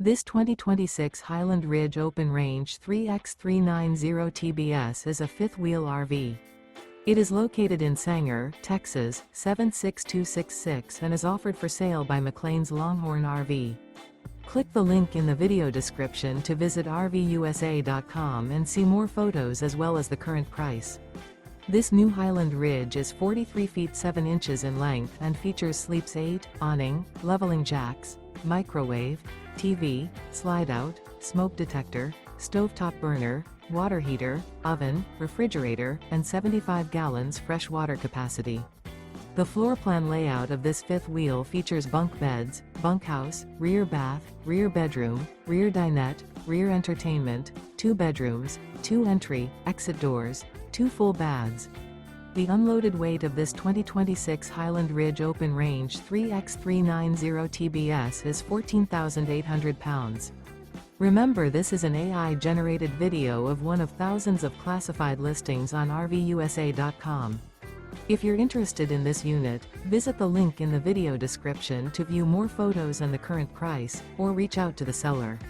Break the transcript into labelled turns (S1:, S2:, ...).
S1: This 2026 Highland Ridge Open Range 3x390 TBS is a fifth-wheel RV. It is located in Sanger, Texas, 76266 and is offered for sale by McClain's Longhorn RV. Click the link in the video description to visit RVUSA.com and see more photos as well as the current price. This new Highland Ridge is 43 feet 7 inches in length and features sleeps 8, awning, leveling jacks, microwave, TV, slide-out, smoke detector, stovetop burner, water heater, oven, refrigerator, and 75 gallons fresh water capacity. The floor plan layout of this fifth wheel features bunk beds, bunkhouse, rear bath, rear bedroom, rear dinette, rear entertainment, 2 bedrooms, 2 entry, exit doors, 2 full baths. The unloaded weight of this 2026 Highland Ridge Open Range 3x390 TBS is 14,800 pounds. Remember, this is an AI-generated video of one of thousands of classified listings on RVUSA.com. If you're interested in this unit, visit the link in the video description to view more photos and the current price, or reach out to the seller.